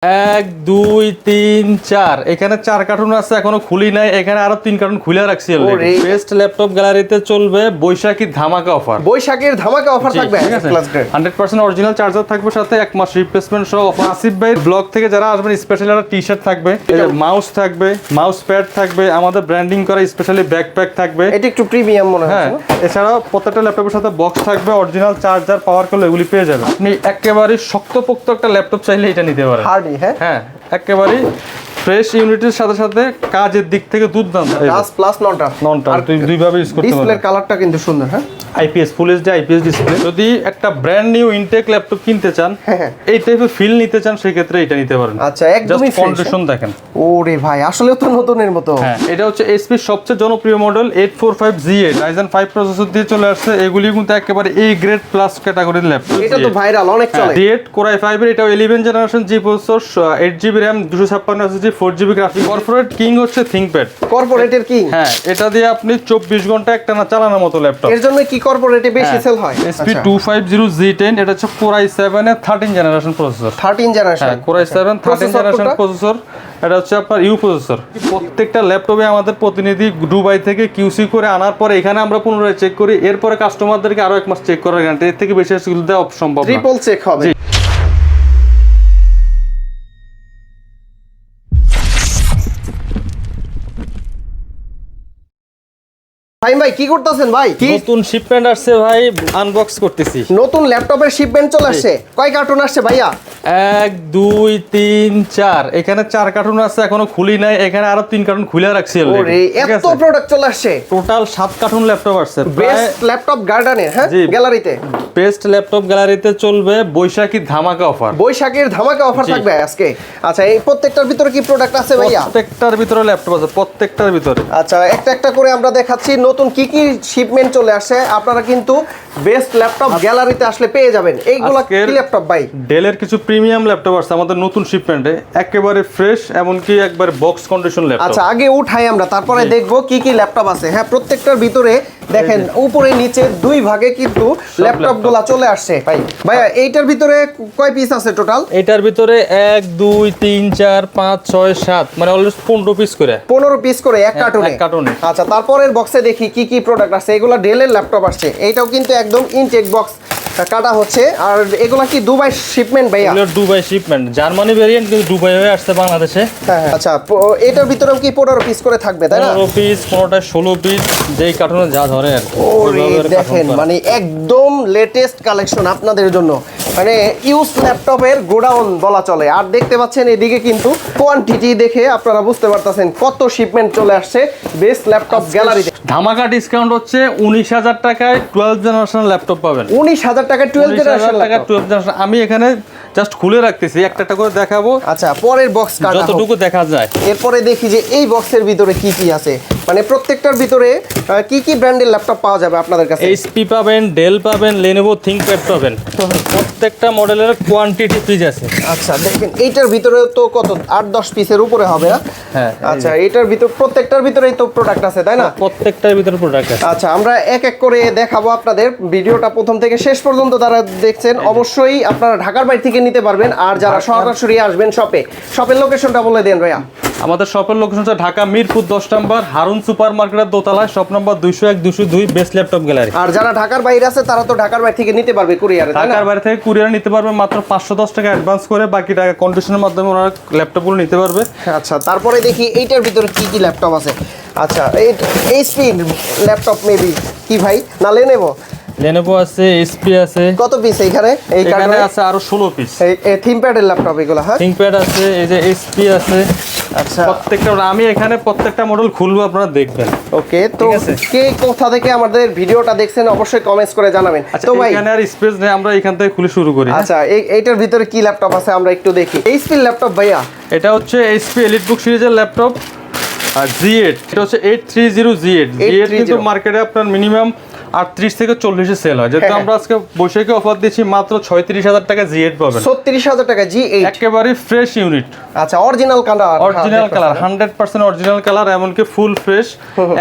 1 2 3 4 এখানে 4 কার্টুন আছে এখনো খুলি নাই। এখানে আরো 3 কার্টুন খুলে রাখছি অলরেডি। বেস্ট ল্যাপটপ গ্যালারিতে চলবে বৈশাখী ধামাকা অফার। বৈশাখীর ধামাকা অফার থাকবে। 100% অরিজিনাল চার্জার থাকবে, সাথে 1 মাস রিপ্লেসমেন্ট সহ অফার। আসিফ ভাই ব্লগ থেকে যারা আসবেন স্পেশাল একটা টি-শার্ট থাকবে, মাউস থাকবে, মাউস প্যাড থাকবে, আমাদের ব্র্যান্ডিং করা স্পেশালি ব্যাকপ্যাক থাকবে। এটা একটু প্রিমিয়াম মনে হয়। হ্যাঁ, এছাড়াও প্রত্যেকটা ল্যাপটপের সাথে বক্স থাকবে, অরিজিনাল চার্জার, পাওয়ার কেবল এগুলি পেয়ে যাবেন। আপনি একেবারে শক্তপোক্ত একটা ল্যাপটপ চাইলে এটা নিতে পারেন। হার্ডি, হ্যাঁ একেবারে ফ্রেশ ইউনিটের সাথে সাথে কাজের দিক থেকে দুর্দান্ত। টাচ প্লাস নন টাচ তুই দুইভাবে ইউজ করতে পারবি। ডিসপ্লের কালারটা কিন্তু সুন্দর। হ্যাঁ, আইপিএস ফুল এইচডি আইপিএস ডিসপ্লে। যদি একটা ব্র্যান্ড নিউ ইনটেক ল্যাপটপ কিনতে চান, এই টাইপের ফিল নিতে চান, সেই ক্ষেত্রে এটা নিতে পারেন। আচ্ছা, একদমই ফ্রেশ কন্ডিশন দেখেন। ওরে ভাই, আসলে তো নতুনের মতো। হ্যাঁ, এটা হচ্ছে এইচপি সবচেয়ে জনপ্রিয় মডেল 845G8 Ryzen 5 প্রসেসর দিয়ে চলে আসছে। এগুলি কিন্তু একেবারে এ গ্রেড প্লাস ক্যাটাগরির ল্যাপটপ। এটা তো ভাইরাল, অনেক চলে। D8 Core i5 এর, এটাও 11 generation G processor, 8GB RAM, 256 4GB graphics. Corporate king হচ্ছে ThinkPad। কর্পোরেটের কিং। হ্যাঁ, এটা দিয়ে আপনি 24 ঘন্টা একটানা চালানোর মতো ল্যাপটপ। এর জন্য কি কর্পোরেটে বেশি সেল হয়? SP250G10, এটা হচ্ছে Core i7 এর 13 জেনারেশন প্রসেসর। 13 জেনারেশন। হ্যাঁ, Core i7 13 জেনারেশন প্রসেসর। এটা হচ্ছে আপনার ইউ প্রসেসর। প্রত্যেকটা ল্যাপটপে আমাদের প্রতিনিধি দুবাই থেকে কিউসি করে আনার পরে এখানে আমরা পুনরায় চেক করি, এরপরে কাস্টমারদেরকে আরো 1 মাস চেক করার গ্যারান্টি। এর থেকে বেশি আসলে দেওয়া সম্ভব না। ট্রিপল চেক হবে। ভাই কি করতেছেন ভাই? নতুন শিপমেন্ট আসছে ভাই, আনবক্স করতেছি। নতুন ল্যাপটপের শিপমেন্ট চলে আসছে। কয় কার্টুন আসছে ভাইয়া? 1 2 3 4 এখানে 4 কার্টুন আছে এখনো খুলি নাই। এখানে আরো 3 কার্টুন খুলে রাখছি অলরেডি। ওরে, এত প্রোডাক্ট চলে আসছে। টোটাল 7 কার্টুন ল্যাপটপ আসছে। বেস্ট ল্যাপটপ গার্ডেনের, হ্যাঁ, গ্যালারিতে। বেস্ট ল্যাপটপ গ্যালারিতে চলবে বৈশাখী ধামাকা অফার। বৈশাখীর ধামাকা অফার থাকবে আজকে। আচ্ছা, এই প্রত্যেকটার ভিতরে কি প্রোডাক্ট আছে ভাইয়া? প্রত্যেকটার ভিতরে ল্যাপটপ আছে, প্রত্যেকটার ভিতরে। আচ্ছা, একটা একটা করে আমরা দেখাচ্ছি নতুন কি কি শিপমেন্ট চলে আসছে। আপনারা কিন্তু বেস্ট ল্যাপটপ গ্যালারিতে আসলে পেয়ে যাবেন। এইগুলা কি ল্যাপটপ ভাই? ডেলের কিছু প্রিমিয়াম ল্যাপটপ আছে আমাদের নতুন শিপমেন্টে, একেবারে ফ্রেশ, এমনকি একবারে বক্স কন্ডিশন ল্যাপটপ। আচ্ছা, আগে উঠাই আমরা, তারপরে দেখবো কি কি ল্যাপটপ আছে। হ্যাঁ, প্রত্যেকটার ভিতরে দেখেন উপরে নিচে দুই ভাগে কিন্তু ল্যাপটপগুলো চলে আসছে। ভাইয়া এইটার ভিতরে কয় পিস আছে টোটাল? এটার ভিতরে 1 2 3 4 5 6 7 মানে অলরেডি 15 পিস করে। 15 পিস করে এক কার্টুনে। আচ্ছা, তারপরের বক্সে দেখি কি কি প্রোডাক্ট আছে। এগুলো ডেলের ল্যাপটপ আসছে। এইটাও কিন্তু একদম ইনটেক বক্স কাটা হচ্ছে। আর এগুলা কি দুবাই শিপমেন্ট ভাইয়া? এগুলো দুবাই শিপমেন্ট, জার্মানি ভেরিয়েন্ট, কিন্তু দুবাই হয়ে আসছে বাংলাদেশে। হ্যাঁ, আচ্ছা, এটার ভিতরেও কি 15 পিস করে থাকবে তাই না? 15 পিস, 15টা 16 পিস, যেই কার্টুনে যা ধরে আর কি। ওরে দেখেন, মানে একদম লেটেস্ট কালেকশন আপনাদের জন্য। মানে ইউজ ল্যাপটপের গোডাউন বলা চলে। আর দেখতে পাচ্ছেন এদিকে কিন্তু কোয়ান্টিটি দেখে আপনারা বুঝতে পারতেছেন কত শিপমেন্ট চলে আসছে বেস্ট ল্যাপটপ গ্যালারিতে। ধামাকা ডিসকাউন্ট হচ্ছে 19,000 টাকায় 12 জেনারেশন ল্যাপটপ পাবেন। 19,000 টাকায় 12 জেনারেশন ল্যাপটপ। 12 জেনারেশন আমি এখানে জাস্ট খুলে রাখতেছি, একটা একটা করে দেখাবো। আচ্ছা, পরের বক্স কাটা যতটুকু দেখা যায়। এরপরে দেখি যে এই বক্সের ভিতরে কি কি আছে। মানে প্রত্যেকটার ভিতরে কি কি ব্র্যান্ডের ল্যাপটপ পাওয়া যাবে আপনাদের কাছে? এইচপি পাবেন, ডেল পাবেন, লেনোভো থিংকপ্যাড পাবেন। প্রত্যেকটা মডেলের কোয়ান্টিটি পিস আছে। আচ্ছা, দেখেন এইটার ভিতরে তো কত 8-10 পিসের উপরে হবে না? হ্যাঁ। আচ্ছা, এটার ভিতর প্রত্যেকটার ভিতরেই তো প্রোডাক্ট আছে তাই না? প্রত্যেকটার ভিতরে প্রোডাক্ট আছে। আচ্ছা, আমরা এক এক করে দেখাবো আপনাদের। ভিডিওটা প্রথম থেকে শেষ পর্যন্ত যারা দেখছেন অবশ্যই আপনারা ঢাকার বাইরে থেকে নিতে পারবেন। আর যারা সরাসরি আসবেন শপের লোকেশনটা বলে দেন ভাইয়া। আমাদের শপের লোকেশন হচ্ছে ঢাকা মিরপুর 10 নম্বর হারুন সুপার মার্কেটের দোতলায়, shop number 201 202 best laptop gallery. আর যারা ঢাকার বাইরে আছে তারা তো ঢাকার বাইরে থেকে নিতে পারবে কুরিয়ারে, তাই না? ঢাকার বাইরে থেকে কুরিয়ারে নিতে পারবে, মাত্র 510 টাকা অ্যাডভান্স করে, বাকি টাকা কন্ডিশনের মাধ্যমে ওনারা ল্যাপটপগুলো নিতে পারবে। আচ্ছা, তারপরে দেখি এইটার ভিতরে কি কি ল্যাপটপ আছে। আচ্ছা, এইচপি ল্যাপটপ মেবি কি ভাই, না লেনোভো? লেনোভো আছে, এইচপি আছে। কত পিস এইখানে? এইখানে আছে আরো 16 পিস। এই থিংকপ্যাডের ল্যাপটপ এগুলো। হ্যাঁ, থিংকপ্যাড আছে, এই যে এইচপি আছে। আচ্ছা, প্রত্যেকটা আমি এখানে প্রত্যেকটা মডেল খুলবো, আপনারা দেখবেন। ওকে, তো কে কোথা থেকে আমাদের ভিডিওটা দেখছেন অবশ্যই কমেন্টস করে জানাবেন। তো ভাই এখানে আর স্পেস নেই, আমরা এখান থেকে খুলে শুরু করি। আচ্ছা, এইটার ভিতরে কি ল্যাপটপ আছে আমরা একটু দেখি। এইচপি ল্যাপটপ ভাইয়া? এটা হচ্ছে এইচপি এলিটবুক সিরিজের ল্যাপটপ G8। এটা হচ্ছে 830G8 কিন্তু মার্কেটে আপনার মিনিমাম 38 থেকে 40 সেল হয়। যেহেতু আমরা আজকে বৈশাখী অফার দিচ্ছি, মাত্র 36,000 টাকা G8 পাবেন। 36,000 টাকা G8, একেবারে ফ্রেশ ইউনিট। আচ্ছা, অরিজিনাল কালার, 100% অরিজিনাল কালার, এমনকি ফুল ফ্রেশ।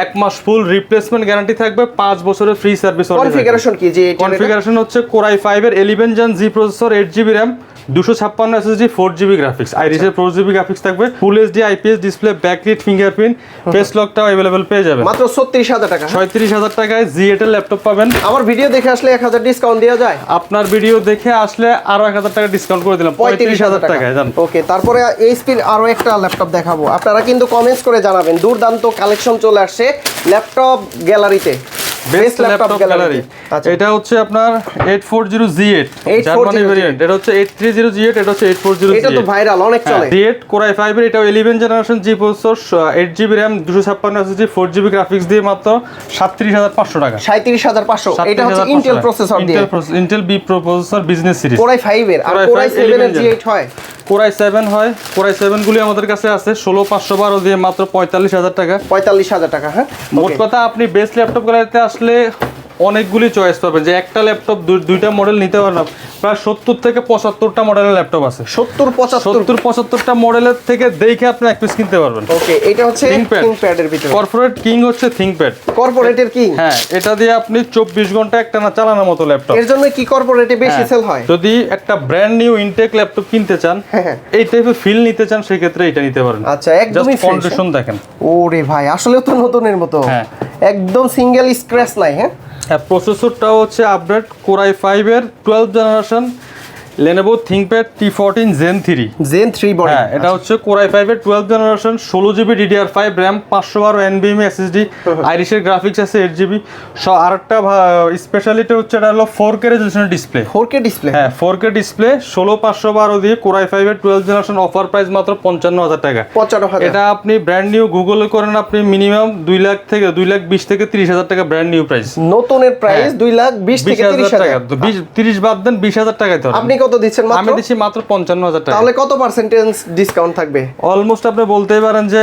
1 মাস ফুল রিপ্লেসমেন্ট গ্যারান্টি থাকবে, 5 বছরের ফ্রি সার্ভিস। কনফিগারেশন কি? কনফিগারেশন হচ্ছে Core i5 এর 11 Gen G processor, 8GB RAM, 256 SSD 4GB graphics, আইরিসের 4GB গ্রাফিক্স থাকবে, full HD IPS display, backlight, fingerprint, face লকটাও अवेलेबल পেয়ে যাবেন মাত্র 36000 টাকা। 36000 টাকায় Z8 এর ল্যাপটপ পাবেন। আমার ভিডিও দেখে আসলে 1000 ডিসকাউন্ট দেওয়া যায়? আপনার ভিডিও দেখে আসলে আরো 1000 টাকা ডিসকাউন্ট করে দিলাম, 35000 টাকায় জান। ওকে, তারপরে এইচপির আরো একটা ল্যাপটপ দেখাবো, আপনারা কিন্তু কমেন্টস করে জানাবেন। দুর্দান্ত কালেকশন চলে আসছে ল্যাপটপ গ্যালারিতে, বেস্ট ল্যাপটপ গ্যালারি। এটা হচ্ছে আপনার 840 Z8 জার্মানি ভেরিয়েন্ট, এটা হচ্ছে 830 Z8, এটা হচ্ছে 840 এটা তো ভাইরাল, অনেক চলে। Z8 Core i5 এর, এটা 11 generation G processor, 8GB RAM, 256 SSD, 4GB graphics দিয়ে মাত্র 37500 টাকা। 37500। এটা হচ্ছে ইন্টেল প্রসেসর দিয়ে, Intel B processor business series, Core i5 এর। আর Core i7 এর G8 হয়? Core i7 হয়, Core i7 গুলি আমাদের কাছে আছে 16512 দিয়ে মাত্র 45000 টাকা। 45000 টাকা। হ্যাঁ, মোট কথা আপনি বেস্ট ল্যাপটপ গ্যালারিতে আসলে অনেকগুলি চয়েস পাবেন, যে একটা ল্যাপটপ দুইটা মডেল নিতে পারেন না। প্রায় 70 থেকে 75টা মডেলের ল্যাপটপ আছে। 70-75টা মডেলের থেকে দেখে আপনি এক পিস কিনতে পারবেন। ওকে, এটা হচ্ছে ThinkPad এর ভিতরে কর্পোরেট কিং হচ্ছে ThinkPad, কর্পোরেটের কিং। হ্যাঁ, এটা দিয়ে আপনি 24 ঘন্টা একটানা চালানোর মতো ল্যাপটপ। এর জন্য কি কর্পোরেটে বেশি সেল হয়? যদি একটা ব্র্যান্ড নিউ ইনটেক ল্যাপটপ কিনতে চান, এই টাইপের ফিল নিতে চান, সেই ক্ষেত্রে এটা নিতে পারেন। আচ্ছা, একদমই ফ্রেশ। কন্ডিশন দেখেন, ওরে ভাই, আসলেও তো নতুনের মতো। হ্যাঁ, একদম সিঙ্গেল স্ক্র্যাচ নাই। হ্যাঁ, প্রসেসরটাও হচ্ছে আপডেট Core i5 এর 12 generation Lenovo ThinkPad T14 Zen 3 বডি। হ্যাঁ, এটা হচ্ছে Core i5 এর 12 generation, 16GB DDR5 RAM, 512 NVMe SSD, আইরিসের গ্রাফিক্স আছে 8GB। আরেকটা স্পেশালিটি হচ্ছে এটা হলো 4K resolution display. 4K display? হ্যাঁ, 4K ডিসপ্লে, 16512 দিয়ে Core i5 এর 12 জেনারেশন, অফার প্রাইস মাত্র 55000 টাকা। 55000। এটা আপনি ব্র্যান্ড নিউ গুগলে করেন, আপনি মিনিমাম 2 লাখ থেকে 2,20,000 থেকে 30,000 টাকা ব্র্যান্ড নিউ প্রাইস। নতুনের প্রাইস 2,20,000 থেকে 30,000 টাকা। 30 বাদ দেন, 20,000 টাকায় তো। আপনি কত দিচ্ছেন? আমি দিচ্ছি মাত্র 55,000 টাকা। তাহলে কত পার্সেন্টেজ ডিসকাউন্ট থাকবে? অলমোস্ট আপনি বলতেই পারেন যে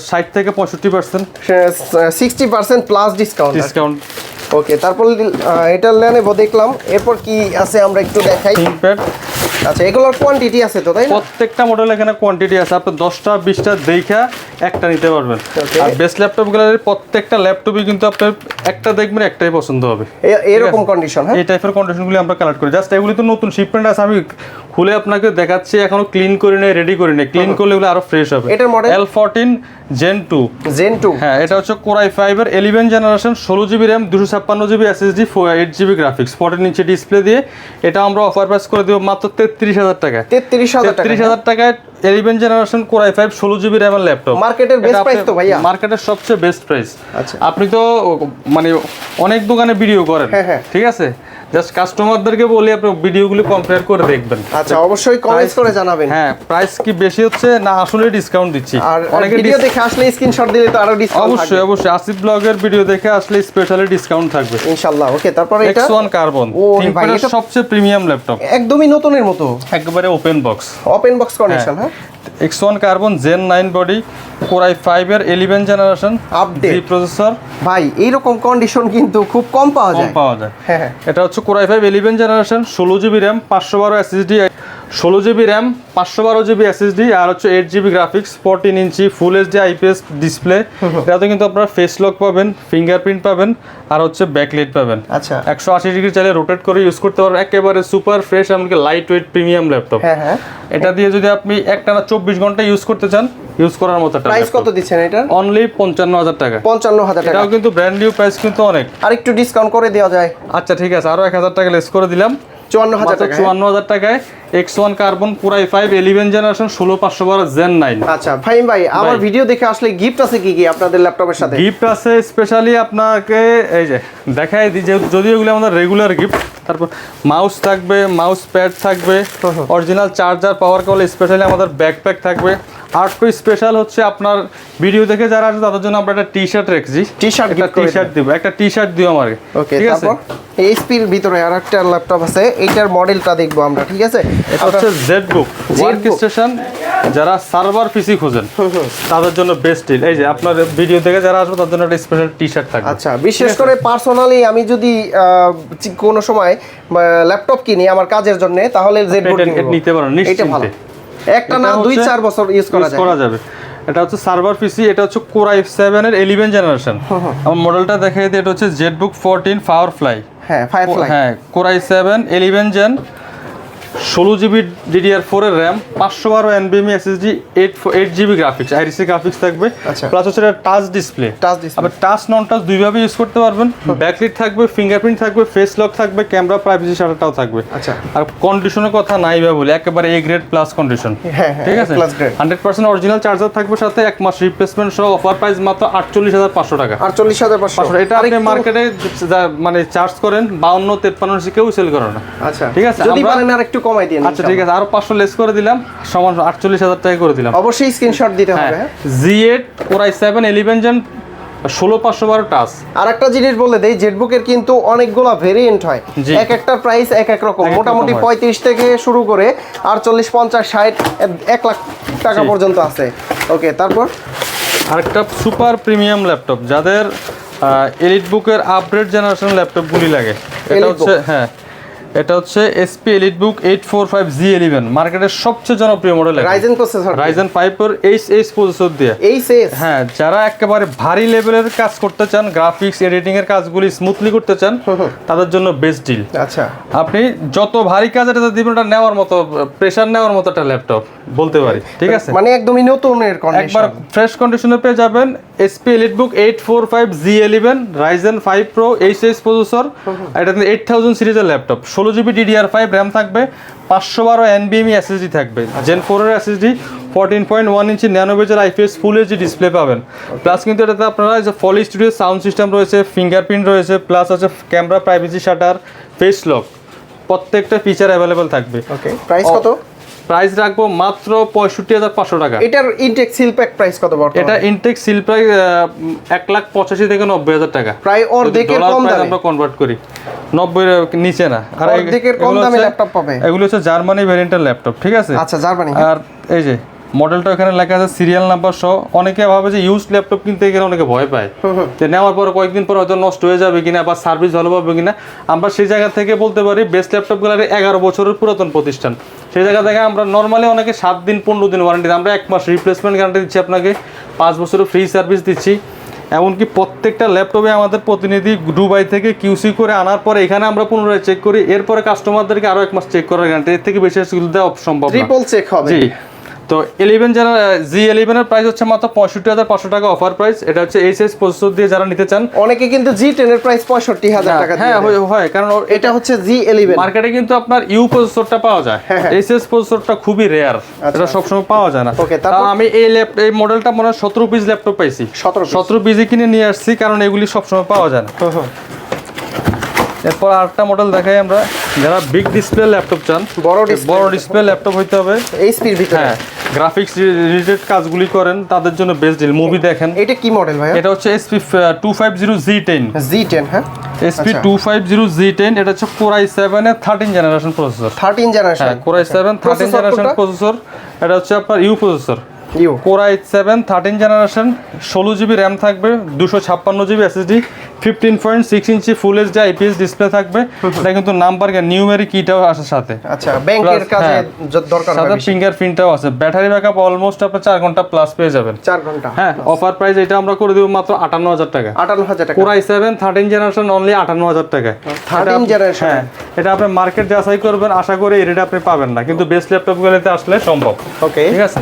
60 থেকে 65%, 60% প্লাস ডিসকাউন্ট। ওকে, তারপর এটা Lenovo দেখলাম, এরপর কি আছে আমরা একটু দেখাই। ThinkPad, আচ্ছা, এগুলোর কোয়ান্টিটি আছে তো, তাই না? প্রত্যেকটা মডেল এখানে কোয়ান্টিটি আছে, আপনি 10টা 20টা দেখা একটা নিতে পারবেন। আর বেস্ট ল্যাপটপ গ্যালারির প্রত্যেকটা ল্যাপটপই কিন্তু আপনার একটা দেখবেন একটাই পছন্দ হবে, এরকম কন্ডিশন। হ্যাঁ, এই টাইপের কন্ডিশনগুলি আমরা কালেক্ট করি। জাস্ট এগুলি তো নতুন শিপমেন্ট আছে, আমি খুলে আপনাকে দেখাচ্ছি, এখনো ক্লিন করে নেই, রেডি করে নেই। ক্লিন করলে এগুলো আরো ফ্রেশ হবে। এটার মডেল L14 Gen 2। হ্যাঁ, এটা হচ্ছে Core i5 এর 11 generation, 16GB RAM, 256GB SSD, 8GB graphics, 14 inch display দিয়ে। এটা আমরা অফার প্রাইস করে দেব মাত্র 33000 টাকা। 33000 টাকায় 11 generation Core i5 16GB RAM এর ল্যাপটপ। মার্কেটের বেস্ট প্রাইস তো ভাইয়া? মার্কেটের সবচেয়ে বেস্ট প্রাইস। আচ্ছা, আপনি তো মানে অনেক দোকানে ভিডিও করেন, ঠিক আছে, জাস্ট কাস্টমারদেরকে বলি আপনি ভিডিওগুলো কম্পেয়ার করে দেখবেন। আচ্ছা, অবশ্যই কমেন্টস করে জানাবেন। হ্যাঁ, প্রাইস কি বেশি হচ্ছে না আসলে ডিসকাউন্ট দিচ্ছি? আর অনেক ভিডিও দেখে আসলে স্ক্রিনশট দিলে তো আরো ডিসকাউন্ট থাকবে। অবশ্যই আসিফ ব্লগের ভিডিও দেখে আসলে স্পেশালি ডিসকাউন্ট থাকবে ইনশাআল্লাহ। ওকে, তারপরে এটা X1 কার্বন, এটা সবচেয়ে প্রিমিয়াম ল্যাপটপ, একদমই নতুনের মতো, একেবারে ওপেন বক্স কন্ডিশন। হ্যাঁ, X1 carbon Zen 9 body, Core i5 এর 11 জেনারেশন আপডেট প্রসেসর। ভাই, এইরকম কন্ডিশন কিন্তু খুব কম পাওয়া যায়। হ্যাঁ, এটা হচ্ছে Core i5 11 generation, 16GB RAM, 512 SSD, 16GB RAM, 512GB SSD, আর হচ্ছে 8GB graphics, 14 inch full HD IPS display. এটাতে কিন্তু আপনারা ফেস লক পাবেন, ফিঙ্গারপ্রিন্ট পাবেন, আর হচ্ছে ব্যাকলাইট পাবেন। আচ্ছা, 180 ডিগ্রি চাইলে রোটেট করে ইউজ করতে পারবেন। একেবারে সুপার ফ্রেশ, এমনকি লাইট ওয়েট প্রিমিয়াম ল্যাপটপ। হ্যাঁ, এটা দিয়ে যদি আপনি একটানা 24 ঘন্টা ইউজ করতে চান, ইউজ করার মতো। প্রাইস কত দিচ্ছেন এটা? অনলি 55000 টাকা। 55000 টাকা। এটাও কিন্তু ব্র্যান্ড নিউ প্রাইস, কিন্তু অনেক। আর একটু ডিসকাউন্ট করে দেওয়া যায়? আচ্ছা, ঠিক আছে, আরো 1000 টাকা লেস করে দিলাম, 54000 টাকা। 54000 টাকায় X1 carbon Core i5 11 generation, 16512 Zen 9। আচ্ছা ফাহিম ভাই, আমার ভিডিও দেখে আসলে গিফট আছে কি আপনাদের ল্যাপটপের সাথে? গিফট আছে স্পেশালি আপনাকে, এই যে দেখাই দিই, যদি এগুলো আমাদের রেগুলার গিফট। তারপর মাউস থাকবে, মাউস প্যাড থাকবে, অরিজিনাল চার্জার, পাওয়ার কেবল, স্পেশালি আমাদের ব্যাকপ্যাক থাকবে। আর একটু স্পেশাল হচ্ছে আপনার ভিডিও দেখে যারা আসবে তাদের জন্য আমরা একটা টি-শার্ট রেখেছি। টি-শার্ট দিব, একটা টি-শার্ট দিও আমাকে। ওকে, তারপর এইচপির ভিতরে আরেকটা ল্যাপটপ আছে, এইটার মডেলটা দেখবো আমরা, ঠিক আছে? এটা হচ্ছে ZBook ওয়ার্ক স্টেশন, যারা সার্ভার পিসি খোঁজেন তাদের জন্য বেস্ট ডিল। এই যে আপনার ভিডিও দেখে যারা আসবে তাদের জন্য একটা স্পেশাল টি-শার্ট থাকবে। আচ্ছা, বিশেষ করে পার্সোনালি আমি যদি কোনো সময় ল্যাপটপ কিনি আমার কাজের জন্য, তাহলে ZBook নিতে পারেন নিশ্চিন্তে। একটা না 2-4 বছর ইউজ করা যাবে। এটা হচ্ছে সার্ভার পিসি, এটা হচ্ছে Core i7 এর 11 জেনারেশন। আমার মডেলটা দেখাই দিই, এটা হচ্ছে ZBook 14 Firefly। হ্যাঁ, Firefly। হ্যাঁ, Core i7 11 Gen, 16GB DDR4 এর RAM, 512 NVMe SSD, 8GB graphics, আইরিসি গ্রাফিক্স থাকবে। আচ্ছা। প্লাস হচ্ছে এটা টাচ ডিসপ্লে। আবার টাচ নন টাচ দুইভাবে ইউজ করতে পারবেন। ব্যাকলাইট থাকবে, ফিঙ্গারপ্রিন্ট থাকবে, ফেস লক থাকবে, ক্যামেরা প্রাইভেসি শাটারটাও থাকবে। আচ্ছা। আর কন্ডিশনের কথা নাই বা বলি, একেবারে এ গ্রেড প্লাস কন্ডিশন। হ্যাঁ, ঠিক আছে, 100% অরিজিনাল চার্জার থাকবে, সাথে 1 মাস রিপ্লেসমেন্ট সহ। অফার প্রাইস মাত্র 48,500 টাকা। 48,500। এটা আপনি মার্কেটে মানে চার্জ করেন 52-53 কেউ সেল করে না। আচ্ছা, ঠিক আছে, যদি পারেন আর একটু কমাই দিন। আচ্ছা ঠিক আছে, আরো 500 লেস করে দিলাম, সমান 48,000 টাকা করে দিলাম। অবশ্যই স্ক্রিনশট দিতে হবে। Z8 Core i7 11 Gen 16512 touch. আরেকটা জিনিস বলে দেই, জেটবুকের কিন্তু অনেকগুলো ভেরিয়েন্ট হয়, এক একটা প্রাইস এক এক রকম। মোটামুটি 35 থেকে শুরু করে 48, 50, 60, 1 লাখ টাকা পর্যন্ত আছে। ওকে, তারপর আরেকটা সুপার প্রিমিয়াম ল্যাপটপ, যাদের এলিট বুকের আপগ্রেড জেনারেশন ল্যাপটপগুলি লাগে। এটা হচ্ছে এটা হচ্ছে SP EliteBook 845G11, মার্কেটের সবচেয়ে জনপ্রিয় মডেল। রাইজেন প্রসেসর, রাইজেন 5 এর H প্রসেসর দিয়ে। হ্যাঁ, যারা একেবারে ভারী লেভেলের কাজ করতে চান, গ্রাফিক্স এডিটিং এর কাজগুলি স্মুথলি করতে চান, তাদের জন্য বেস্ট ডিল। আচ্ছা, আপনি যত ভারী কাজ এটা দিবেন, এটা নেওয়ার মতো, প্রেসার নেওয়ার মতো একটা ল্যাপটপ বলতে পারি। ঠিক আছে, মানে একদমই নতুনের কন্ডিশন, একবার ফ্রেশ কন্ডিশনে পেয়ে যাবেন। SP EliteBook 845G11, Ryzen 5 Pro H processor. এটা 8000 সিরিজের ল্যাপটপ, 16GB DDR5 RAM থাকবে, 512 NVMe SSD থাকবে, Gen 4 এর SSD, 14.1 ইঞ্চি ন্যানোবেজের IPS ফুল এইচডি ডিসপ্লে পাবেন। প্লাস কিন্তু এটাতে আপনারা যে ফলি স্টুডিও সাউন্ড সিস্টেম রয়েছে, ফিঙ্গারপ্রিন্ট রয়েছে, প্লাস আছে camera privacy shutter, face lock, প্রত্যেকটা ফিচার অ্যাভেলেবেল থাকবে। ওকে, প্রাইস কত? প্রাইস রাখবো মাত্র 65,500 টাকা। এটার ইনটেক সিল প্যাক প্রাইস কত বর্তমানে? এটা ইনটেক সিল প্রাইস 1,85,000 থেকে 90,000 টাকা। প্রায় অর্ধেকের কম দামে আমরা কনভার্ট করি, 90 এর নিচে না। আর অর্ধেকের কম দামে ল্যাপটপ পাবে। এগুলো হচ্ছে জার্মানি ভেরিয়েন্টের ল্যাপটপ। ঠিক আছে, আচ্ছা, জার্মানি। আর এই যে মডেলটা এখানে লেখা আছে, সিরিয়াল নাম্বার সহ। অনেকে ভাবে যে ইউজ ল্যাপটপ কিনতে গেলে অনেকে ভয় পায়, যে নেওয়ার পর কয়েকদিন পর হয়তো নষ্ট হয়ে যাবে কিনা, বা সার্ভিস ভালো পাবে কিনা। আমরা সেই জায়গা থেকে বলতে পারি, বেস্ট ল্যাপটপগুলো 11 বছরের পুরাতন প্রতিষ্ঠান। সেই জায়গা থেকে আমরা নর্মালি অনেকে 7 দিন 15 দিন ওয়ারেন্টি, আমরা 1 মাস রিপ্লেসমেন্ট গ্যারান্টি দিচ্ছি আপনাকে, 5 বছরের ফ্রি সার্ভিস দিচ্ছি। এমনকি প্রত্যেকটা ল্যাপটপে আমাদের প্রতিনিধি দুবাই থেকে QC করে আনার পরে এখানে আমরা পুনরায় চেক করি, এরপরে কাস্টমারদেরকে আরো 1 মাস চেক করার গ্যারান্টি। এর থেকে বেশি সুবিধা দেওয়া সম্ভব না। ট্রিপল চেক হবে। জি। তো 11 যারা G11 এর প্রাইস হচ্ছে মাত্র 65,500 টাকা অফার প্রাইস। এটা হচ্ছে HS প্রসেসর দিয়ে যারা নিতে চান। অনেকে কিন্তু G10 এর প্রাইস 65,000 টাকা দিয়ে। হ্যাঁ, হয়, কারণ এটা হচ্ছে G11। মার্কেটে কিন্তু আপনার U প্রসেসরটা পাওয়া যায়, HS প্রসেসরটা খুবই রেয়ার, এটা সবসময় পাওয়া যায় না। ওকে, আমি এই মডেলটা মনে হয় 17 পিস ল্যাপটপ পাইছি, 17 পিসই কিনে নিয়ে আসছি, কারণ এগুলি সবসময় পাওয়া যায় না। এরপর আরেকটা মডেল দেখাই আমরা, যারা বিগ ডিসপ্লে ল্যাপটপ চান, বড় ডিসপ্লে ল্যাপটপ হইতে হবে, এইচপির ভিতরে, হ্যাঁ, গ্রাফিক্স রিলেটেড কাজগুলি করেন, তাদের জন্য বেস্ট ডিল। মুভি দেখেন। এটা কি মডেল ভাই? এটা হচ্ছে SP250G10। হ্যাঁ, SP250G10, এটা হচ্ছে Core i7 এর 13 জেনারেশন প্রসেসর। 13 জেনারেশন, হ্যাঁ, Core i7 13 জেনারেশন প্রসেসর। এটা হচ্ছে আপনার U processor. Core i7 13 generation, 16GB RAM থাকবে, 256GB SSD, 15.6 inch full HD IPS display থাকবে। এটা কিন্তু নাম্বার নিউমেরিক কিটাও আছে সাথে। আচ্ছা, ব্যাংকের কাজে দরকার হবে, সাথে ফিঙ্গারপ্রিন্টটাও আছে। ব্যাটারি ব্যাকআপ অলমোস্ট আপনি 4 ঘন্টা প্লাস পেয়ে যাবেন। 4 ঘন্টা, হ্যাঁ। অফার প্রাইস এটা আমরা করে দেব মাত্র 58,000 টাকা। 58,000 টাকা। Core i7 13 জেনারেশন অনলি 58,000 টাকা। 13 জেনারেশন, হ্যাঁ, এটা আপনি মার্কেট যাচাই করবেন, আশা করি এই রেট আপনি পাবেন না, কিন্তু বেস্ট ল্যাপটপগুলোতে আসলে সম্ভব। ওকে, ঠিক আছে।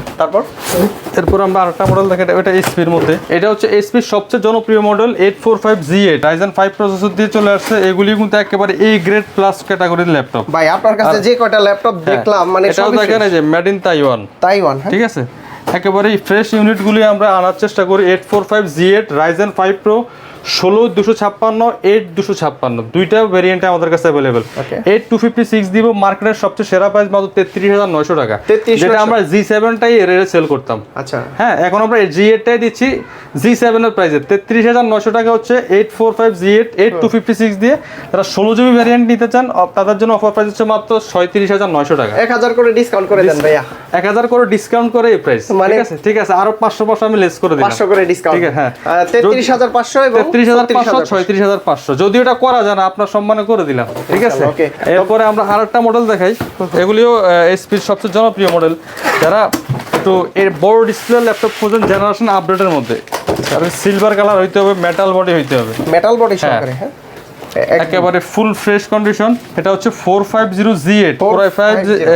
তারপর আমরা আরেকটা মডেল দেখে, এটা SP এর মধ্যে। এটা হচ্ছে SP এর সবচেয়ে জনপ্রিয় মডেল, 845G8 Ryzen 5 প্রসেসর দিয়ে চলে আসছে। এগুলি কিন্তু একেবারে A গ্রেড প্লাস ক্যাটাগরির ল্যাপটপ। ভাই, আপনার কাছে যে কয়টা ল্যাপটপ দেখলাম, মানে এটাও দেখেন এই যে মেড ইন তাইওয়ান। ঠিক আছে, একেবারে ফ্রেশ ইউনিটগুলি আমরা আনার চেষ্টা করি। 845G8 Ryzen 5 Pro 16256, 8256, দুইটা ভেরিয়েন্টে আমাদের কাছে अवेलेबल। 8256 দিব, মার্কেটের সবচেয়ে সেরা প্রাইস মাত্র 33,900 টাকা, যেটা আমরা G7 টাই এর সেল করতাম। আচ্ছা, হ্যাঁ, এখন আমরা G8 টাই দিচ্ছি G7 এর প্রাইসে 33,900 টাকা হচ্ছে। 845G8 8256 দিয়ে যারা 16GB ভেরিয়েন্ট নিতে চান, তাদের জন্য অফার প্রাইস হচ্ছে মাত্র 37,900 টাকা। 1000 করে ডিসকাউন্ট করে দেন ভাইয়া। 1000 করে ডিসকাউন্ট করে এই প্রাইস। ঠিক আছে, আরো 500 আমি লেস করে দিলাম, 500 করে ডিসকাউন্ট। ঠিক আছে, হ্যাঁ, 33,500 এবং 33,500, 36,500, যদিও এটা করা যায় না, আপনার সম্মানে করে দিলাম। ঠিক আছে, এরপরে আমরা আরেকটা মডেল দেখাই। এগুলিও SP এর সবচেয়ে জনপ্রিয় মডেল। যারা তো এর বড় ডিসপ্লে ল্যাপটপ খোঁজেন জেনারেশন আপডেটের মধ্যে, সিলভার কালার হইতে হবে, মেটাল বডি হইতে হবে, মেটাল বডি সহকারে। হ্যাঁ, একেবারে ফুল ফ্রেশ কন্ডিশন। এটা হচ্ছে 450Z8 Core i5,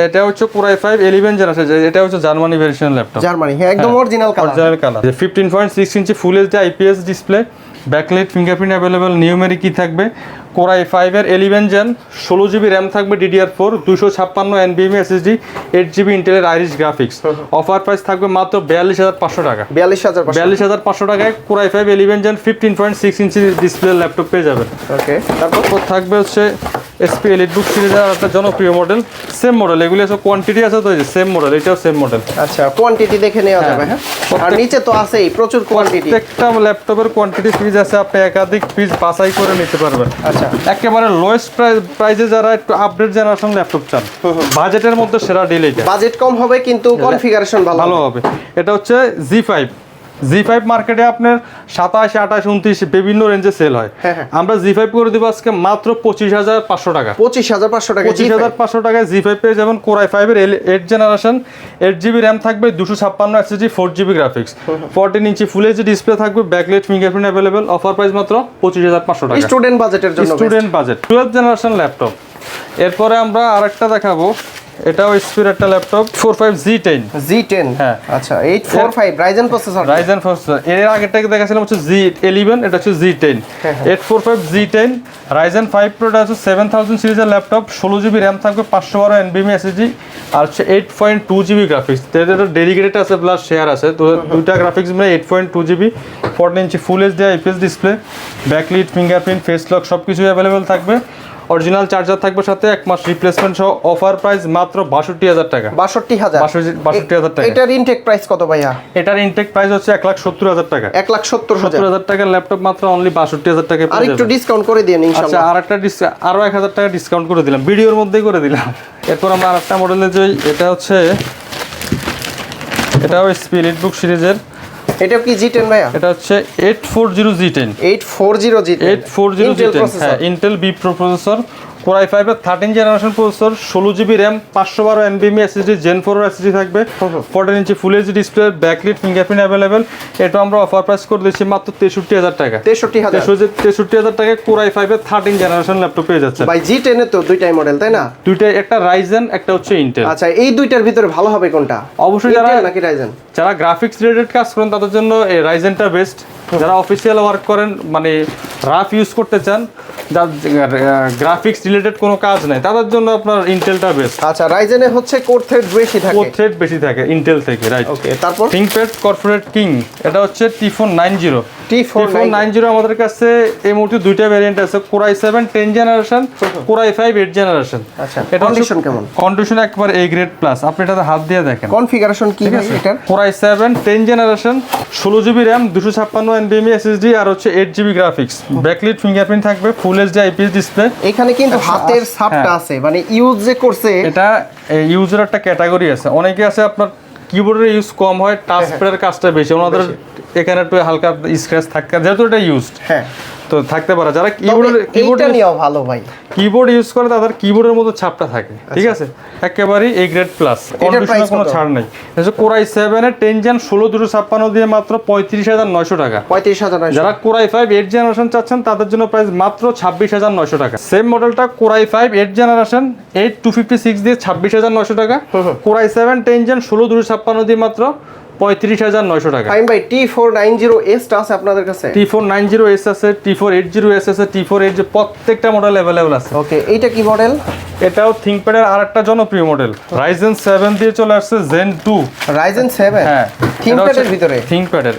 এটা হচ্ছে Core i5 11 জেনারেশন, এটা হচ্ছে জার্মানি ভেরিয়েশন ল্যাপটপ, জার্মানি, হ্যাঁ একদম original colour. Original colour. 15.6 inch full HD IPS display, backlight, fingerprint available, numeric key থাকবে। Core i5 এর 11 জেন, 16GB RAM থাকবে DDR4, 256 NVMe SSD, 8GB ইন্টেলের আইরিশ গ্রাফিক্স। অফার প্রাইস থাকবে মাত্র 42500 টাকা। 42500 টাকায় Core i5 11 gen 15.6 inch display laptop পেয়ে যাবেন। ওকে, তারপর থাকবে হচ্ছে SP EliteBook সিরিজের একটা জনপ্রিয় মডেল, সেম মডেল, এগুলি আছে কোয়ান্টিটি আছে তো সেম মডেল, এটাও সেম মডেল। আচ্ছা, কোয়ান্টিটি দেখে নেওয়া যাবে। হ্যাঁ, আর নিচে তো আছেই প্রচুর কোয়ান্টিটি, প্রত্যেকটা ল্যাপটপের কোয়ান্টিটি পিস আছে, আপনি একাধিক পিস বাছাই করে নিতে পারবেন। আচ্ছা, একেবারে লোয়েস্ট প্রাইসে যারা একটু আপডেট জেনারেশন ল্যাপটপ চান, বাজেটের মধ্যে সেরা ডিল এটা। বাজেট কম হবে কিন্তু কনফিগারেশন ভালো হবে। এটা হচ্ছে Z5 মার্কেটে আপনার 27, 28, 29 বিভিন্ন রেঞ্জে সেল হয়। আমরা Z5 করে দিব আজকে মাত্র 25500 টাকা। 25500 টাকা, 25500 টাকায় Z5 পেয়ে যাবেন। Core i5 এর 8 জেনারেশন, 8GB RAM থাকবে, 256 SSD, 4GB graphics, 14 inch full HD display থাকবে, backlight, fingerprint available. Offer price মাত্র 25500 টাকা। স্টুডেন্ট বাজেটের জন্য, student budget 12th generation laptop. এরপরে আমরা আরেকটা দেখাবো, এটাও এসপির একটা ল্যাপটপ, 45Z10। হ্যাঁ, আচ্ছা, 845 রাইজেন প্রসেসর, এর আগেরটাকে দেখাছিলাম হচ্ছে Z11, এটা হচ্ছে Z10। 845Z10 রাইজেন 5 Pro, এটা হচ্ছে 7000 সিরিজের ল্যাপটপ, 16GB RAM থাকবে, 512 NVMe SSD, আর হচ্ছে 8.2GB গ্রাফিক্স। এটা ডেডিকেটেড আছে প্লাস শেয়ার আছে, তো দুইটা গ্রাফিক্স মিলে 8.2GB, 14 inch full HD IPS display, backlight, fingerprint, face lock সবকিছু অ্যাভেলেবল থাকবে। অরিজিনাল চার্জার থাকবে সাথে, 1 মাস রিপ্লেসমেন্ট সহ। অফার প্রাইস মাত্র 62000 টাকা। 62000 টাকা। এটার ইনটেক প্রাইস কত ভাইয়া? এটার ইনটেক প্রাইস হচ্ছে 1,70,000 টাকা। 1,70,000 টাকার ল্যাপটপ মাত্র অনলি 62000 টাকা। আর একটু ডিসকাউন্ট করে দিন ইনশাআল্লাহ। আচ্ছা, আরো 1000 টাকা ডিসকাউন্ট করে দিলাম, ভিডিওর মধ্যেই করে দিলাম। এরপর আমরা আরেকটা মডেলে যাই, এটা হচ্ছে এটাও SP EliteBook সিরিজের। এটা কি G10 ভাইয়া? এটা হচ্ছে 840Z10। 840Z10 হ্যাঁ, Intel B processor, Core i5 এর 13 generation processor, 16GB RAM, 512 NVMe SSD, Gen 4 SSD থাকবে, 14 inch full HD display, backlight, fingerprint available. এটা আমরা অফার প্রাইস করে দিচ্ছি মাত্র 63000 টাকা। 63000 টাকায় Core i5 এর 13 জেনারেশন ল্যাপটপ পেয়ে যাচ্ছে। ভাই G10 এর তো দুইটাই মডেল তাই না? দুইটাই, একটা রাইজেন, একটা হচ্ছে ইন্টেল। আচ্ছা, এই দুইটার ভিতরে ভালো হবে কোনটা? অবশ্যই নাকি রাইজেন? যারা গ্রাফিক্স রিলেটেড কাজ করেন তাদের জন্য এই রাইজেনটা বেস্ট। যারা অফিসিয়াল ওয়ার্ক করেন, মানে রাফ ইউজ করতে চান, গ্রাফিক্স রিলেটেড কোনো কাজ নাই, তাদের জন্য আপনার ইন্টেলটা বেস্ট। আচ্ছা, রাইজেনে হচ্ছে কোর থ্রেড বেশি থাকে ইন্টেল থেকে, রাইট। ওকে, তারপর ThinkPad কর্পোরেট কিং, এটা হচ্ছে T490। T490 আমাদের কাছে এই মুহূর্তে দুইটা ভ্যারিয়েন্ট আছে, Core i7 10 generation, Core i5 8 generation. আচ্ছা, কন্ডিশন কেমন? কন্ডিশন একবার A গ্রেড প্লাস, আপনি এটাতে হাত দিয়ে দেখেন কনফিগারেশন কি ভাই এটার? Core i7 10 generation, 16GB RAM, 256 NVMe SSD, আর হচ্ছে 8GB গ্রাফিক্স, ব্যাকলাইট, ফিঙ্গারপ্রিন্ট থাকবে, ফুল এইচডি IPS ডিসপ্লে। এখানে কিন্তু হাতের ছাপটা আছে, মানে ইউজ যে করছে, এটা ইউজার একটা ক্যাটাগরি আছে। অনেকে আছে আপনার কিবোর্ডের ইউজ কম হয়, টাচ প্যাডের কাজটা বেশি, ওনাদের এখানে একটু হালকা স্ক্র্যাচ থাকে, যেহেতু এটা ইউজড, হ্যাঁ, তো থাকতে পারে। যারা কিবোর্ড নিয়েও ভালো ভাই, কিবোর্ড ইউজ করে তাদের কিবোর্ডের মতো ছাপটা থাকে, ঠিক আছে, একেবারেই A গ্রেড প্লাস, কন্ডিশনে কোনো ছাড় নাই। এটা Core i7 এর 10 জেন 16/256 দিয়ে মাত্র 35900 টাকা। 35900। যারা Core i5 8 জেনারেশন চাচ্ছেন তাদের জন্য প্রাইস মাত্র 26900 টাকা। সেম মডেলটা Core i5 8 জেনারেশন 8256 দিয়ে 26900 টাকা। Core i7 10 জেন 16/256 দিয়ে মাত্র 35900 টাকা। ফাইন ভাই, T490S টা আছে আপনাদের কাছে? T490S আছে, T480S আছে, T480, প্রত্যেকটা মডেল अवेलेबल আছে। ওকে, এইটা কি মডেল? এটাও ThinkPad এর আরেকটা জনপ্রিয় মডেল, Ryzen 7 দিয়ে চলে আসছে Zen 2। Ryzen 7? হ্যাঁ, ThinkPad এর ভিতরে? ThinkPad এর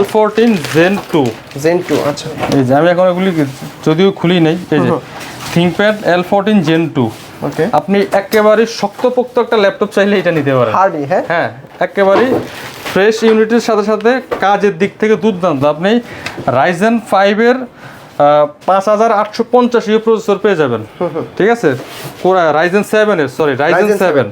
L14 Zen 2। আচ্ছা, এই যে আমি এখন এগুলি যদিও খুলি নাই, এই যে ThinkPad L14 Gen 2। ওকে, আপনি একেবারে শক্তপোক্ত একটা ল্যাপটপ চাইলে এটা নিতে পারেন। হার্ডি, হ্যাঁ, একেবারে ফ্রেশ ইউনিটের সাথে সাথে কাজের দিক থেকে দুর্দান্ত। আপনি Ryzen 5 এর 5850 প্রসেসর পেয়ে যাবেন, ঠিক আছে। Ryzen 7 এর, Ryzen 7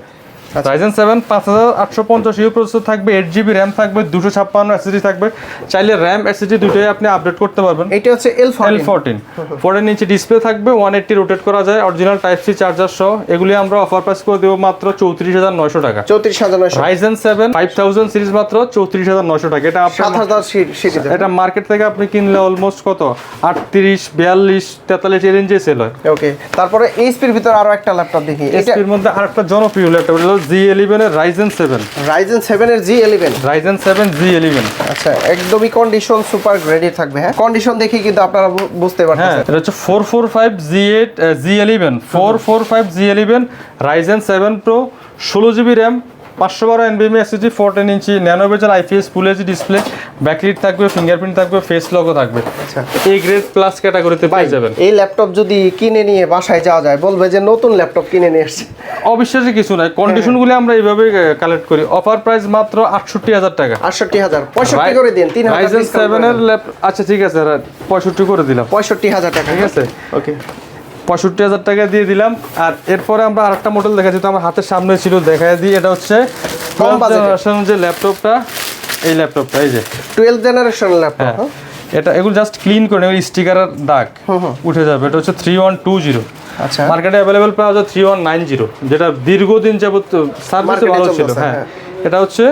Ryzen 7 5850 ইউ প্রসেসর থাকবে, 8GB RAM থাকবে, 256 SSD থাকবে। চাইলে RAM SSD দুটোই আপনি আপডেট করতে পারবেন। এটা হচ্ছে L14 14 ইঞ্চি ডিসপ্লে থাকবে, 180 রোটেট করা যায়, অরিজিনাল টাইপ সি চার্জার সহ। এগুলি আমরা অফার প্রাইস করে দেব মাত্র 34900 টাকা। 34900। Ryzen 7 5000 সিরিজ মাত্র 34900 টাকা। এটা আপনার 7000 সিরিজ। এটা মার্কেট থেকে আপনি কিনলে অলমোস্ট কত 38 42 43 এই রেঞ্জে সেল হয়। ওকে, তারপরে এইচপির ভিতর আরো একটা ল্যাপটপ দেখি। এর মধ্যে আরেকটা জনপ্রিয় ল্যাপটপ হলো G11 এর Ryzen 7। Ryzen 7 এর G11। Ryzen 7 G11। আচ্ছা, একদমই কন্ডিশন সুপার গ্রেডের থাকবে। হ্যাঁ, কন্ডিশন দেখে কিন্তু আপনারা বুঝতে পারছেন। হ্যাঁ, এটা হচ্ছে 445 G8 G11 445 G11 Ryzen 7 Pro 16GB RAM 512 NVMe SSD 14 ইঞ্চি ন্যানো বেজেল IPS full HD display, backlit থাকবে, ফিঙ্গারপ্রিন্ট থাকবে, ফেস লকও থাকবে। আচ্ছা, এই গ্রেড প্লাস ক্যাটাগরিতে পেয়ে যাবেন। এই ল্যাপটপ যদি কিনে নিয়ে বাসায় যাওয়া যায়, বলবে যে নতুন ল্যাপটপ কিনে নিয়ে এসেছে। অবিশ্বাসী কিছু নাই, কন্ডিশনগুলো আমরা এইভাবে কালেক্ট করি। অফার প্রাইস মাত্র 68000 টাকা। 68000 65 করে দিন। 3000 Ryzen 7 এর ল্যাপটপ। আচ্ছা ঠিক আছে, 65 করে দিলাম। 65000 টাকা। ঠিক আছে, ওকে, 65000 টাকা দিয়ে দিলাম। আর এরপরে আমরা আরেকটা মডেল দেখাচ্ছি, তো আমার হাতের সামনে ছিল, দেখায় দিই। এটা হচ্ছে 12th জেনারেশন যে ল্যাপটপটা, এই ল্যাপটপটা, এই যে 12th জেনারেশন ল্যাপটপ। এটা এগুলো জাস্ট ক্লিন করে নেবেন, স্টিকারের দাগ উঠে যাবে। এটা হচ্ছে 3120। আচ্ছা, মার্কেটে অ্যাভেলেবল পাওয়া যায় 3190, যেটা দীর্ঘদিন যাবত সার্ভিসে ভালো ছিল। হ্যাঁ, এটা হচ্ছে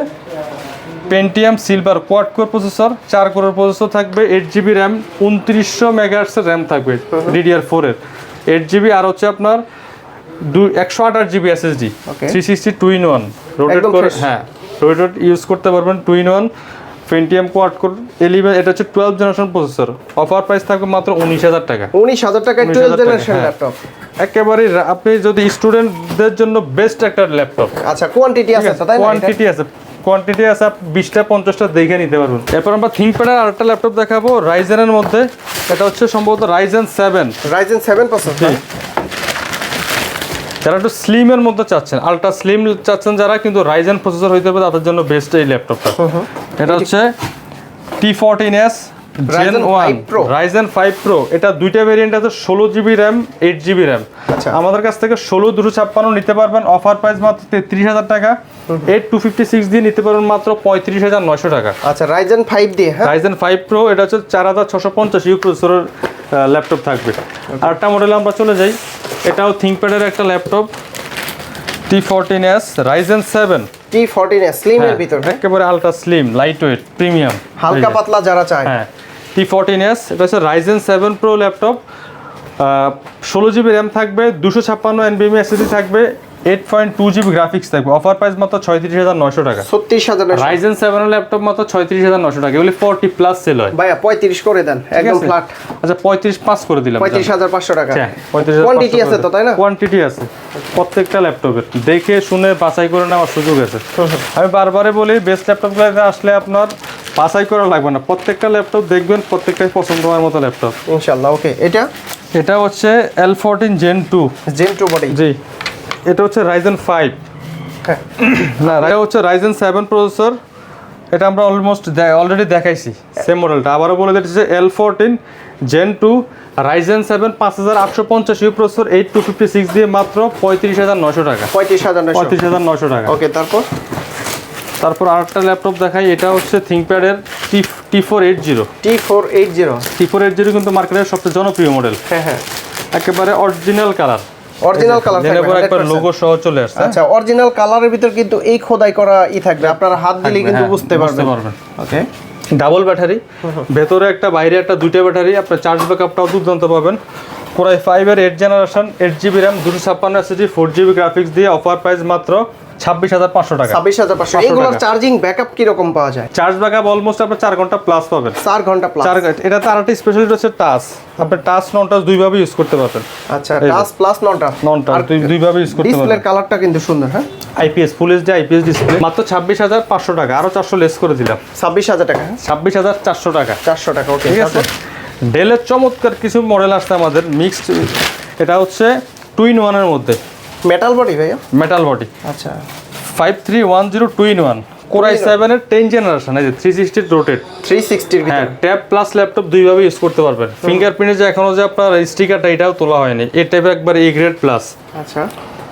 Pentium silver quad core processor, 4 কোরের প্রসেসর থাকবে, 8GB RAM 2900 মেগাহার্টজের RAM থাকবে DDR4 এর 8GB, আর হচ্ছে আপনার 128GB SSD 360 2-in-1 রোটেট করে। হ্যাঁ, রোটেট ইউজ করতে পারবেন 2-in-1 পেন্টিয়াম কোয়াড কোর 11। এটা হচ্ছে 12th generation processor. Offer price থাকবে মাত্র 19000 টাকা। 19000 টাকায় 12th জেনারেশন ল্যাপটপ। একেবারে আপনি যদি স্টুডেন্টদের জন্য বেস্ট একটা ল্যাপটপ। আচ্ছা, কোয়ান্টিটি আছে তো, তাই না? কোয়ান্টিটি আছে, কোয়ান্টিটি আছে, আপনি 20টা 50টা দেখে নিতে পারবেন। এরপর আমরা থিংকপ্যাডের আরেকটা ল্যাপটপ দেখাবো রাইজেনের মধ্যে। এটা হচ্ছে সম্ভবত Ryzen 7। Ryzen 7 processor. যারা একটু স্লিমের মধ্যে চাচ্ছেন, আলট্রা স্লিম চাচ্ছেন যারা, কিন্তু রাইজেন প্রসেসর হইতে হবে, তাদের জন্য বেস্ট এই ল্যাপটপটা। এটা হচ্ছে T14S Gen 1 Ryzen 5 Pro। এটা দুইটা ভেরিয়েন্ট আছে, 16GB RAM 8GB RAM। আচ্ছা, আমাদের কাছ থেকে 16256 নিতে পারবেন। অফার প্রাইস মাত্র 33000 টাকা। 8256 দিয়ে নিতে পারবেন মাত্র 35900 টাকা। আচ্ছা, Ryzen 5 দিয়ে। হ্যাঁ, Ryzen 5 Pro এটা হচ্ছে 4650 ইউ প্রসেসরের ল্যাপটপ থাকবে। আরেকটা মডেলে আমরা চলে যাই, এটাও থিংকপ্যাডের একটা laptop, T14S Ryzen 7 T14S slim এর ভিতর। একেবারে ultra slim, light weight, premium, হালকা পাতলা যারা চায়। হ্যাঁ, T14S এটা হচ্ছে Ryzen 7 Pro laptop. 16GB RAM থাকবে, 256 NVMe SSD থাকবে, 8.2GB গ্রাফিক্স থাকবে। অফার প্রাইস মাত্র 36900 টাকা। 36900। Ryzen 7 এর ল্যাপটপ মাত্র 36900 টাকা। এগুলি 40 প্লাস সেল হয়। ভাইয়া 35 করে দেন, একদম ফ্ল্যাট। আচ্ছা, 35 করে দিলাম। 35500 টাকা। হ্যাঁ, 35500। কোয়ান্টিটি আছে তো, তাই না? কোয়ান্টিটি আছে প্রত্যেকটা ল্যাপটপের, দেখে শুনে বাছাই করে নেওয়ার সুযোগ আছে। আমি বারবারই বলি, বেস্ট ল্যাপটপগুলোতে আসলে আপনার বাছাই করা লাগবে না, প্রত্যেকটা ল্যাপটপ দেখবেন, প্রত্যেকটাই পছন্দ হওয়ার মতো ল্যাপটপ ইনশাআল্লাহ। ওকে, এটা হচ্ছে L14 Gen 2 বডি। জি, এটা হচ্ছে Ryzen 5। না, এটা হচ্ছে Ryzen 7 প্রসেসর। এটা আমরা অলরেডি দেখাইছি সেম মডেলটা, আবারও বলে দিচ্ছি, L14 Gen 2 Ryzen 7 5850 you processor, 8256 দিয়ে মাত্র 35900 টাকা। 35900 টাকা। ওকে, তারপর আরেকটা ল্যাপটপ দেখাই, এটা হচ্ছে থিংকপ্যাডের T480। T480 কিন্তু মার্কেটের সবচেয়ে জনপ্রিয় মডেল। হ্যাঁ, একেবারে অরিজিনাল কালার, অরিজিনাল কালার থাকবে, একবার লোগো সহ চলে আসছে। আচ্ছা, অরিজিনাল কালারের ভিতর কিন্তু এই খোদাই করা থাকবে, আপনারা হাত দিলে কিন্তু বুঝতে পারবেন। ওকে, ডাবল ব্যাটারি, ভেতরে একটা বাইরে একটা, দুইটা ব্যাটারি। আপনার চার্জ ব্যাকআপটাও দুর্দান্ত পাবেন। Core i5 এর 8th generation, 8GB RAM 256 SSD 4GB graphics দিয়ে অফার প্রাইস মাত্র 26500 টাকা। 26500। এগুলোর চার্জিং ব্যাকআপ কি রকম পাওয়া যায়? চার্জ ব্যাকআপ অলমোস্ট আপনার 4 ঘন্টা প্লাস পাবেন। 4 ঘন্টা প্লাস। এটা তার একটা স্পেশালিটি হচ্ছে টাচ। আপনি টাচ নন টাচ দুইভাবে ইউজ করতে পারবেন। আচ্ছা, টাচ প্লাস নন টাচ দুইভাবে ইউজ করতে পারবেন। ডিসপ্লের কালারটা কিন্তু সুন্দর। হ্যাঁ, IPS full HD IPS display, মাত্র 26500 টাকা। আরো 400 লেস করে দিলাম, 26000 টাকা। 26400 টাকা। 400 টাকা। ওকে, ঠিক আছে। ডেলের চমৎকার কিছু মডেল আসছে আমাদের মিক্সড। এটা হচ্ছে 2-in-1 এর মধ্যে, মেটাল বডি ভাইয়া। Metal body. আচ্ছা, 5310 2-in-1 Core i7 এর 10th জেনারেশন, এই যে 360 রোটেট, 360 এর ভিতর। হ্যাঁ, ট্যাব প্লাস ল্যাপটপ দুইভাবে ইউজ করতে পারবেন। ফিঙ্গারপ্রিন্টে যে এখনো যে আপনার স্টিকারটা এটাও তোলা হয়নি, এই টাইপের একবার এ গ্রেড প্লাস। আচ্ছা,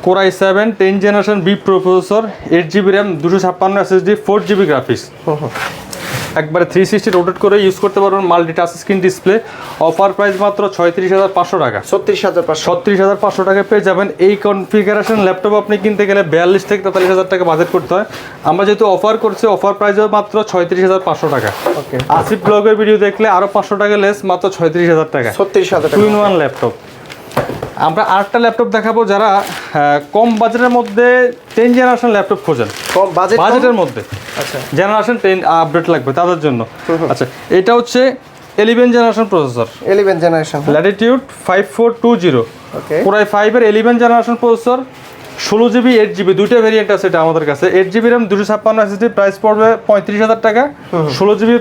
Core i7 10 generation B processor 8GB RAM 256 SSD 4GB graphics একবারে 360 রোটেট করে ইউজ করতে পারবেন multi touch screen display offer price মাত্র 36500 টাকা 36500 টাকায় পেয়ে যাবেন এই কনফিগারেশন ল্যাপটপ আপনি কিনতে গেলে 42 থেকে 43000 টাকা বাজেট করতে হয় আমরা যেহেতু অফার করছি অফার প্রাইস মাত্র 36500 টাকা ওকে আসিফ ব্লগের ভিডিও দেখলে আরো 500 টাকা লেস মাত্র 36000 টাকা 36000 টাকা 2-in-1 ল্যাপটপ আমরা আরেকটা ল্যাপটপ দেখাবো যারা কম বাজেটের মধ্যে 10 জেনারেশন ল্যাপটপ খোঁজেন কম বাজেটের মধ্যে আচ্ছা জেনারেশন 10 আপডেট লাগবে তাদের জন্য আচ্ছা এটা হচ্ছে 11 জেনারেশন প্রসেসর 11 জেনারেশন ল্যাটিটিউড 5420 ওকে Core i5 এর 11 জেনারেশন প্রসেসর 16GB 8GB দুইটা ভেরিয়েন্ট আছে এটা আমাদের কাছে 8GB RAM 256 SSD প্রাইস পড়বে 35000 টাকা 16GB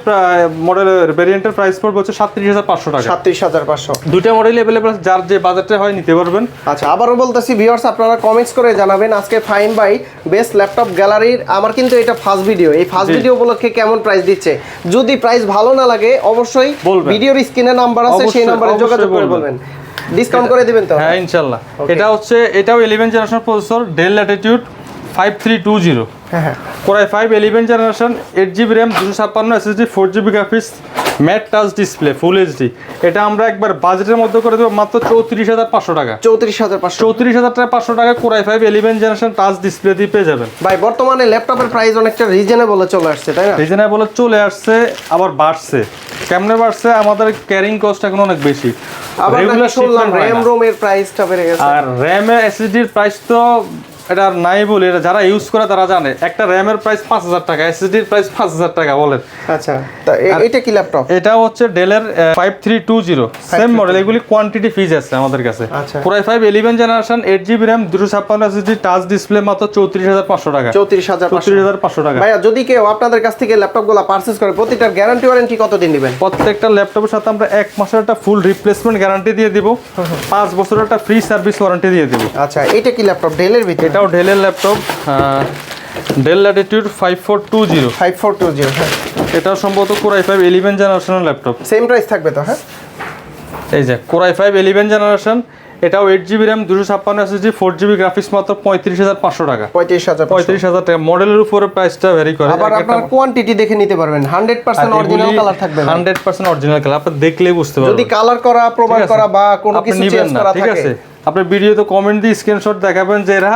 মডেলের ভেরিয়েন্টের প্রাইস পড়বে হচ্ছে 37500 টাকা 37500 দুইটা মডেল अवेलेबल আছে যার যে বাজেটে হয় নিতে পারবেন আচ্ছা আবারও বলতেছি ভিউয়ার্স আপনারা কমেন্টস করে জানাবেন আজকে ফাইন ভাই বেস্ট ল্যাপটপ গ্যালারির আমার কিন্তু এটা ফার্স্ট ভিডিও এই ফার্স্ট ভিডিও উপলক্ষে কেমন প্রাইস দিচ্ছে যদি প্রাইস ভালো না লাগে অবশ্যই ভিডিওর স্ক্রিনে নাম্বার আছে সেই নম্বরে যোগাযোগ করে বলবেন ডিসকাউন্ট করে দিবেন তো হ্যাঁ ইনশাআল্লাহ এটাও 11 জেনারেশন প্রসেসর Dell Latitude 5320 হ্যাঁ Core i5 11 generation 8GB RAM 256 SSD 4GB graphics mat touch display full HD এটা আমরা একবার বাজেটের মধ্যে করে দেব মাত্র 34500 টাকা 34500 টাকা 500 টাকা Core i5 11 generation touch display দিয়ে পেয়ে যাবেন ভাই বর্তমানে ল্যাপটপের প্রাইস অনেকটা রিজনেবল চলে আসছে তাই না রিজনেবল চলে আসছে আবার বাড়ছে কেমনে বাড়ছে আমাদের ক্যারিং কস্ট এখন অনেক বেশি আবার শুনলাম RAM ROM এর প্রাইসটা বেড়ে গেছে আর RAM এর SSD এর প্রাইস তো এটা আর নাই বলে এটা যারা ইউজ করে তারা জানে একটা RAM এর প্রাইস 5000 টাকা SSD এর প্রাইস 5000 টাকা বলেন আচ্ছা তা এটা কি ল্যাপটপ এটা হচ্ছে Dell এর 5320 সেম মডেল এগুলি কোয়ান্টিটি ফিজ আছে আমাদের কাছে আচ্ছা Core i5 11 generation 8GB RAM 256 SSD touch display মাত্র 34500 টাকা 34500 টাকা ভাইয়া যদি কেউ আপনাদের কাছ থেকে ল্যাপটপগুলো পারচেজ করে প্রতিটার গ্যারান্টি ওয়ারেন্টি কতদিন দিবেন প্রত্যেকটা ল্যাপটপের সাথে আমরা 1 মাসের একটা ফুল রিপ্লেসমেন্ট গ্যারান্টি দিয়ে দিব 5 বছরের একটা ফ্রি সার্ভিস ওয়ারেন্টি দিয়ে দিব আচ্ছা এটা কি ল্যাপটপ ডেল এর ভিতরে এটাও Dell এর ল্যাপটপ Dell Latitude 5420 হ্যাঁ এটা সম্ভবত Core i5 11 জেনারেশনের ল্যাপটপ সেম প্রাইস থাকবে তো হ্যাঁ এই যে Core i5 11 জেনারেশন এটাও 8GB RAM 256 SSD 4GB graphics মাত্র 35500 টাকা 35000 টাকা মডেলের উপরে প্রাইসটা ভ্যারি করে আবার আপনারা কোয়ান্টিটি দেখে নিতে পারবেন 100% অরিজিনাল কালার থাকবে 100% অরিজিনাল কালার আপনি দেখলেই বুঝতে পারবেন যদি কালার করা প্রোভাইড করা বা কোনো কিছু চেঞ্জ করা থাকে ঠিক আছে আপনি ভিডিওতে কমেন্ট দিয়ে স্ক্রিনশট দেখাবেন যে এরা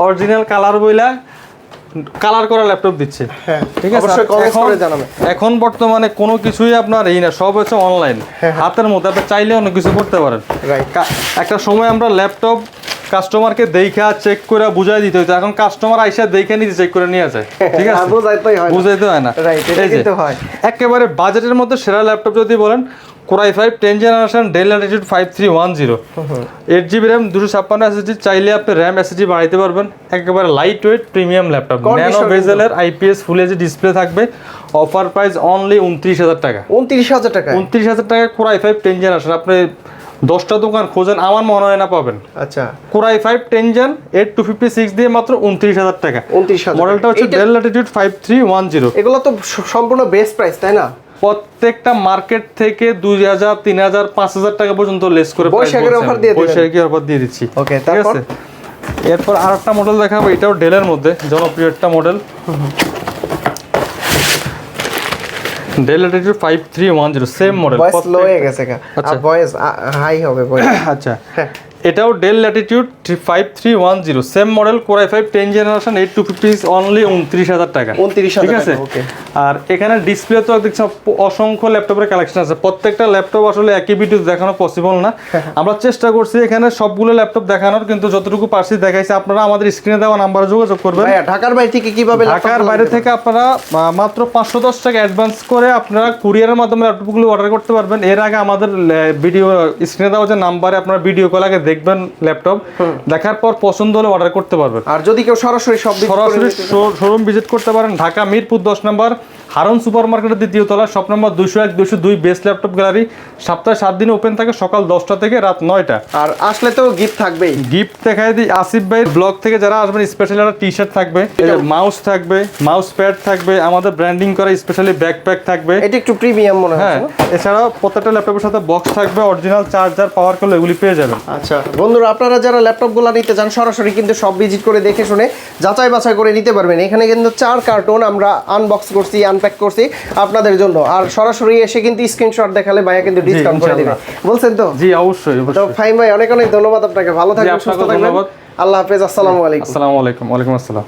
অরিজিনাল কালার বইলা কালার করা ল্যাপটপ দিচ্ছে ঠিক আছে অবশ্যই কমেন্ট করে জানাবেন এখন বর্তমানে কোনো কিছুই আপনার এই না সব হচ্ছে অনলাইন হাতের মধ্যে আপনি চাইলে অনেক কিছু করতে পারেন একটা সময় আমরা ল্যাপটপ কাস্টমারকে দেখা চেক করে বুঝাই দিতে হতো এখন কাস্টমার আইসা দেখে নিতে চেক করে নিয়ে যায় ঠিক আছে বুঝাইতে হয় না একেবারে বাজেটের মধ্যে সেরা ল্যাপটপ যদি বলেন Core i5 10 generation Dell Latitude 5310 8GB RAM 256 SSD চাইলে আপনি RAM SSD বাড়াইতে পারবেন একেবারে light weight premium laptop nano বেজেলের IPS ফুল এইচডি ডিসপ্লে থাকবে অফার প্রাইস অনলি 29000 টাকা 29000 টাকা Core i5 10 জেনারেশন আপনি 10টা দোকান খোঁজেন আমার মনে হয় না পাবেন আচ্ছা Core i5 10 জেন 8256 দিয়ে মাত্র 29000 টাকা মডেলটা হচ্ছে Dell Latitude 5310 এগুলো তো সম্পূর্ণ বেস্ট প্রাইস তাই না প্রত্যেকটা মার্কেট থেকে 2000 3000 5000 টাকা পর্যন্ত লেস করে বৈশাখের অফার দিয়ে দিচ্ছি ওকে ঠিক আছে এরপর আরেকটা মডেল দেখাবো এটাও Dell এর মধ্যে জনপ্রিয় একটা model Dell Latitude 5310 same model voice low হয়ে গেছে আর ভয়েস হাই হবে ভয়েস আচ্ছা এটাও Dell Latitude 5310 same model Core i5 10 generation 8256 only 29000 টাকা 29000 ঠিক আছে ওকে আর এখানে ডিসপ্লে তো দেখছেন অসংখ্য ল্যাপটপের কালেকশন আছে প্রত্যেকটা ল্যাপটপ আসলে একই ভিডিও দেখানো পসিবল না আমরা চেষ্টা করছি এখানে সবগুলো ল্যাপটপ দেখানোর কিন্তু যতটুকু পারছি দেখাইছি আপনারা আমাদের স্ক্রিনে দেওয়া নাম্বারে যোগাযোগ করবেন ঢাকার বাইরে থেকে কিভাবে ঢাকার বাইরে থেকে আপনারা মাত্র 510 টাকা অ্যাডভান্স করে আপনারা কুরিয়ারের মাধ্যমে ল্যাপটপগুলো অর্ডার করতে পারবেন এর আগে আমাদের ভিডিও স্ক্রিনে দেওয়া যে নাম্বারে আপনারা ভিডিও কল আগে দেখবেন ল্যাপটপ দেখার পর পছন্দ হলে অর্ডার করতে পারবেন আর যদি কেউ সরাসরি শোরুম ভিজিট করতে পারেন ঢাকা মিরপুর 10 নম্বর হারন সুপার মার্কেটের দ্বিতীয় তলা, shop number 201 202, best laptop gallery. সপ্তাহে 7 দিন ওপেন থাকে, সকাল 10টা থেকে রাত 9টা। আর আসলে তো গিফট থাকবেই। গিফট দেখায় দিই, আসিফ ভাই ব্লগ থেকে যারা আসবেন স্পেশালি একটা টি শার্ট থাকবে, মাউস থাকবে, মাউস প্যাড থাকবে, আমাদের ব্র্যান্ডিং করা স্পেশালি ব্যাকপ্যাক থাকবে। এটা একটু প্রিমিয়াম মনে হ্যাঁ, হচ্ছে। এছাড়াও প্রত্যেকটা ল্যাপটপের সাথে বক্স থাকবে, অরিজিনাল চার্জার, পাওয়ার কেবল এগুলি পেয়ে যাবেন। আচ্ছা বন্ধুরা, আপনারা যারা ল্যাপটপগুলো নিতে চান সরাসরি কিন্তু সব ভিজিট করে দেখে শুনে যাচাই বাছাই করে নিতে পারবেন। এখানে কিন্তু 4 কার্টন আমরা আনবক্স করছি, আনপ্যাক করছি আপনাদের জন্য। আর সরাসরি এসে কিন্তু স্ক্রিনশট দেখালে ভাইয়া কিন্তু ডিসকাউন্ট করে দিবে, বলছেন তো? জি অবশ্যই। তো ফাহিম ভাই অনেক অনেক ধন্যবাদ আপনাকে, ভালো থাকবেন, সুস্থ থাকবেন। আল্লাহ হাফেজ, আসসালামু আলাইকুম। আসসালামু আলাইকুম। ওয়ালাইকুম আসসালাম।